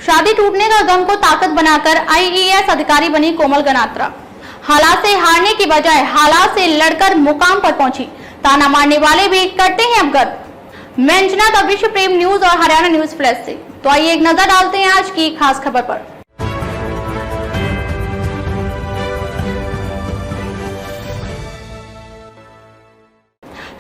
शादी टूटने का गम को ताकत बनाकर आईएएस अधिकारी बनी कोमल गनात्रा। हालात से हारने की बजाय हालात से लड़कर मुकाम पर पहुंची। ताना मारने वाले भी करते हैं अब गर्व। मैं अंजना द विश्व प्रेम न्यूज और हरियाणा न्यूज प्लस से। तो आइए एक नजर डालते हैं आज की खास खबर पर।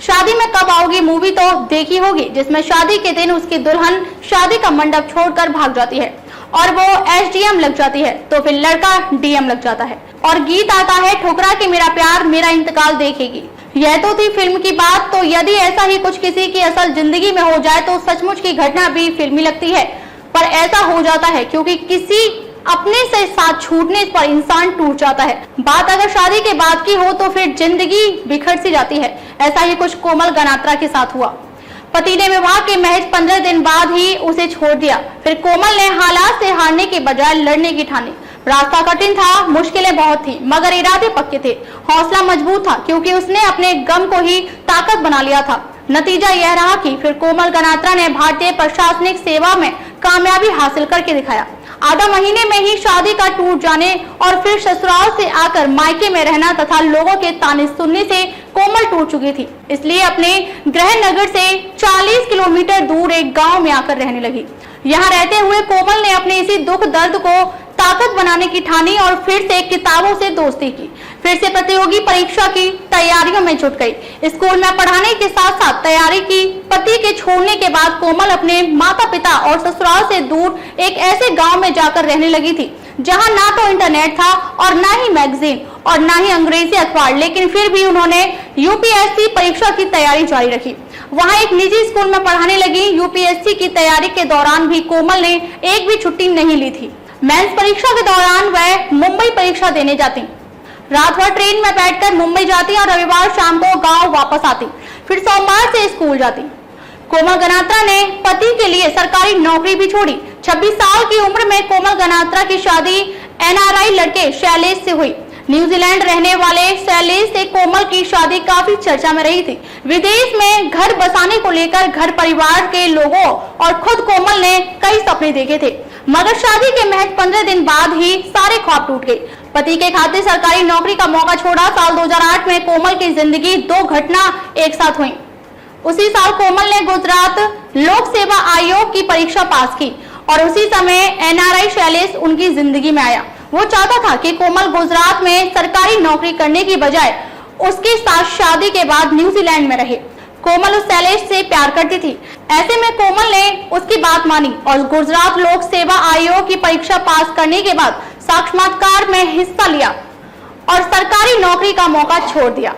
शादी में कब आओगी मूवी तो देखी होगी, जिसमें शादी के दिन उसकी दुल्हन शादी का मंडप छोड़कर भाग जाती है और वो एसडीएम लग जाती है, तो फिर लड़का डीएम लग जाता है और गीत आता है ठुकरा के मेरा प्यार मेरा इंतकाल देखेगी। यह तो थी फिल्म की बात, तो यदि ऐसा ही कुछ किसी की असल जिंदगी में हो जाए तो सचमुच की घटना भी फिल्मी लगती है। पर ऐसा हो जाता है क्योंकि किसी अपने से साथ छूटने पर इंसान टूट जाता है। बात अगर शादी के बाद की हो तो फिर जिंदगी बिखर सी जाती है। ऐसा ही कुछ कोमल गनात्रा के साथ हुआ। पति ने विवाह के महज 15 दिन बाद ही उसे छोड़ दिया। फिर कोमल ने हालात से हारने के बजाय लड़ने की ठानी। रास्ता कठिन था, मुश्किलें बहुत थी, मगर इरादे पक्के थे, हौसला मजबूत था, क्योंकि उसने अपने गम को ही ताकत बना लिया था। नतीजा यह रहा कि फिर कोमल गनात्रा ने भारतीय प्रशासनिक सेवा में कामयाबी हासिल करके दिखाया। आधा महीने में ही शादी का टूट जाने और फिर ससुराल से आकर मायके में रहना तथा लोगों के ताने सुनने से कोमल टूट चुकी थी। इसलिए अपने गृह नगर से 40 किलोमीटर दूर एक गांव में आकर रहने लगी। यहाँ रहते हुए कोमल ने अपने इसी दुख दर्द को ताकत बनाने की ठानी और फिर से किताबों से दोस्ती की। फिर से प्रतियोगी परीक्षा की तैयारियों में जुट गई। स्कूल में पढ़ाने के साथ साथ तैयारी की। पति के छोड़ने के बाद कोमल अपने माता पिता और ससुराल से दूर एक ऐसे गांव में जाकर रहने लगी थी जहां ना तो इंटरनेट था और ना ही मैगजीन और ना ही अंग्रेजी अखबार, लेकिन फिर भी उन्होंने यूपीएससी परीक्षा की तैयारी जारी रखी। वहां एक निजी स्कूल में पढ़ाने लगी। यूपीएससी की तैयारी के दौरान भी कोमल ने एक भी छुट्टी नहीं ली थी। मेंस परीक्षा के दौरान वह मुंबई परीक्षा देने जाती। रात भर ट्रेन में बैठकर मुंबई जाती और रविवार शाम को गांव वापस आती। फिर सोमवार से स्कूल जाती। कोमल गनात्रा ने पति के लिए सरकारी नौकरी भी छोड़ी। 26 साल की उम्र में कोमल गनात्रा की शादी एनआरआई लड़के शैलेश से हुई। न्यूजीलैंड रहने वाले शैलेश से कोमल की शादी काफी चर्चा में रही थी। विदेश में घर बसाने को लेकर घर परिवार के लोगों और खुद कोमल ने कई सपने देखे थे, मगर शादी के महज 15 दिन बाद ही सारे ख्वाब टूट गए। पति के खातिर सरकारी नौकरी का मौका छोड़ा। साल 2008 में कोमल की जिंदगी 2 घटना एक साथ हुई। उसी साल कोमल ने गुजरात लोक सेवा आयोग की परीक्षा पास की और उसी समय एनआरआई शैलेश उनकी जिंदगी में आया। वो चाहता था कि कोमल गुजरात में सरकारी नौकरी करने की बजाय उसके साथ शादी के बाद न्यूजीलैंड में रहे। कोमल उस शैलेश से प्यार करती थी। ऐसे में कोमल ने उसकी बात मानी और गुजरात लोक सेवा आयोग की परीक्षा पास करने के बाद साक्षात्कार में हिस्सा लिया और सरकारी नौकरी का मौका छोड़ दिया।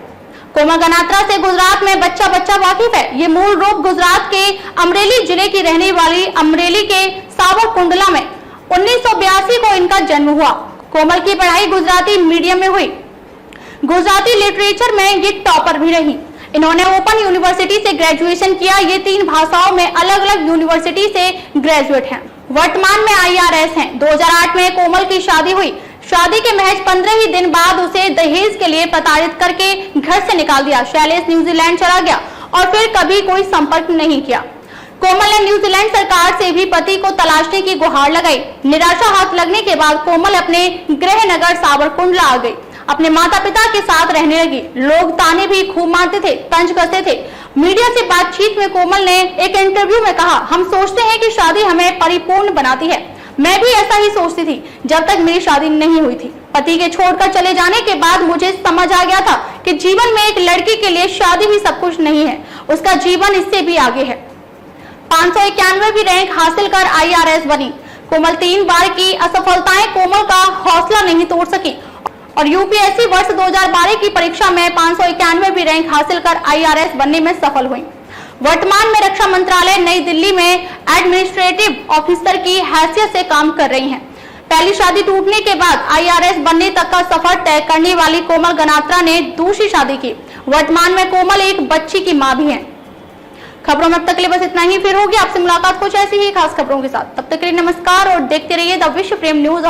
कोमल गनात्रा से गुजरात में बच्चा वाकिफ है। ये मूल रूप गुजरात के अमरेली जिले की रहने वाली अमरेली के सावरकुंडला में 1982 को इनका जन्म हुआ। कोमल की पढ़ाई गुजराती मीडियम में हुई। गुजराती लिटरेचर में ये टॉपर भी रही। इन्होंने ओपन यूनिवर्सिटी से ग्रेजुएशन किया। ये 3 भाषाओं में अलग अलग यूनिवर्सिटी से ग्रेजुएट हैं। वर्तमान में आईआरएस हैं। 2008 में कोमल की शादी हुई। शादी के महज 15 ही दिन बाद उसे दहेज के लिए प्रताड़ित करके घर से निकाल दिया। शैलेश न्यूजीलैंड चला गया और फिर कभी कोई संपर्क नहीं किया। कोमल ने न्यूजीलैंड सरकार से भी पति को तलाशने की गुहार लगाई। निराशा हाथ लगने के बाद कोमल अपने गृह नगर सावरकुंडला आ गई। अपने माता पिता के साथ रहने लगी। लोग ताने भी खूब मारते थे, तंज कसते थे। मीडिया से बातचीत में कोमल ने एक इंटरव्यू में कहा, हम सोचते हैं कि शादी हमें परिपूर्ण बनाती है। मैं भी ऐसा ही सोचती थी जब तक मेरी शादी नहीं हुई थी। पति के छोड़कर चले जाने के बाद मुझे समझ आ गया था कि जीवन में एक लड़की के लिए शादी भी सब कुछ नहीं है, उसका जीवन इससे भी आगे है। 591वीं रैंक हासिल कर आईआरएस बनी। कोमल 3 बार की असफलताएं कोमल का हौसला नहीं तोड़ सकी और यूपीएससी वर्ष 2012 की परीक्षा में 591वीं रैंक हासिल कर आईआरएस बनने में सफल हुई। वर्तमान में रक्षा मंत्रालय नई दिल्ली में एडमिनिस्ट्रेटिव ऑफिसर की हैसियत से काम कर रही हैं। पहली शादी टूटने के बाद आईआरएस बनने तक का सफर तय करने वाली कोमल गनात्रा ने दूसरी शादी की। वर्तमान में कोमल एक बच्ची की मां भी है। खबरों में अब तक के लिए बस इतना ही। फिर होगी आपसे मुलाकात कुछ ऐसी ही खास खबरों के साथ। तब तक के लिए नमस्कार और देखते रहिए द विश्व प्रेम न्यूज।